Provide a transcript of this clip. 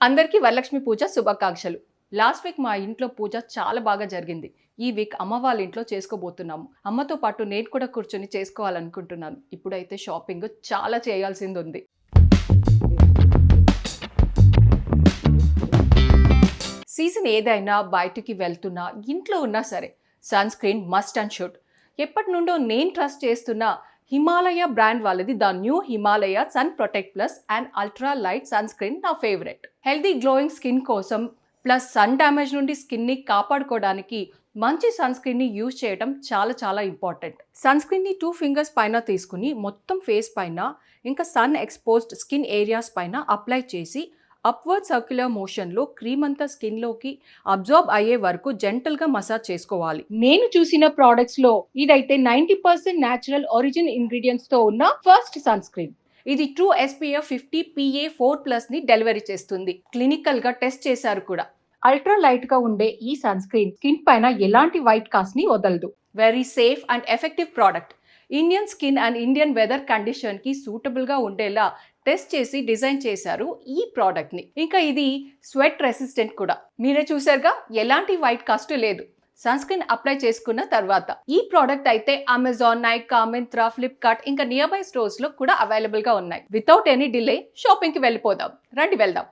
అందరికీ వరలక్ష్మి పూజ శుభాకాంక్షలు. Last week మా ఇంట్లో పూజ చాలా బాగా జరిగింది. ఈ వీక్ అమ్మ వాళ్ళ ఇంట్లో చేసుకోబోతున్నాము. అమ్మతో పాటు నేను కూడా కూర్చొని చేసుకోవాలనుకుంటున్నాను. ఇప్పుడైతే షాపింగ్ చాలా చేయాల్సింది ఉంది. సీజన్ ఏదైనా బయటికి వెళ్తున్నా ఇంట్లో ఉన్నా సరే sun screen must and should. ఎప్పటి నుండో నేను ట్రస్ట్ చేస్తున్న హిమాలయ బ్రాండ్ వాళ్ళది the new Himalaya sun protect plus and ultra light sun screen నా ఫేవరెట్. హెల్దీ గ్లోయింగ్ స్కిన్ కోసం ప్లస్ సన్ డ్యామేజ్ నుండి స్కిన్ని కాపాడుకోవడానికి మంచి సన్ స్క్రీన్ని యూజ్ చేయడం చాలా చాలా ఇంపార్టెంట్. సన్ స్క్రీన్ని 2 ఫింగర్స్ పైన తీసుకుని మొత్తం ఫేస్ పైన ఇంకా సన్ ఎక్స్పోజ్డ్ స్కిన్ ఏరియాస్ పైన అప్లై చేసి అప్వర్డ్ సర్క్యులర్ మోషన్లో క్రీమ్ అంతా స్కిన్లోకి అబ్జార్బ్ అయ్యే వరకు జెంటల్గా మసాజ్ చేసుకోవాలి. నేను చూసిన ప్రోడక్ట్స్లో ఇదైతే 90% న్యాచురల్ ఒరిజిన్ ఇంగ్రీడియంట్స్తో ఉన్న ఫస్ట్ సన్ స్క్రీన్. ఇది ట్రూ SPF 50 PA++ని డెలివరీ చేస్తుంది. క్లినికల్గా టెస్ట్ చేశారు కూడా. అల్ట్రా లైట్గా ఉండే ఈ సన్ స్కిన్ పైన ఎలాంటి వైట్ కాస్ట్ని వదలదు. Very safe and effective product. Indian skin and Indian weather కండిషన్కి సూటబుల్గా ఉండేలా టెస్ట్ చేసి డిజైన్ చేశారు ఈ ప్రోడక్ట్ని. ఇంకా ఇది స్వెట్ రెసిస్టెంట్ కూడా. మీరే చూసారుగా, ఎలాంటి వైట్ కాస్ట్ లేదు సన్ స్క్రీన్ అప్లై చేసుకున్న తర్వాత. ఈ ప్రోడక్ట్ అయితే అమెజాన్, నైకా, మింత్రా, ఫ్లిప్కార్ట్ ఇంకా నియర్ బై స్టోర్స్లో కూడా అవైలబుల్గా ఉన్నాయి. వితౌట్ ఎనీ డిలే షాపింగ్కి వెళ్ళిపోదాం. రండి వెళ్దాం.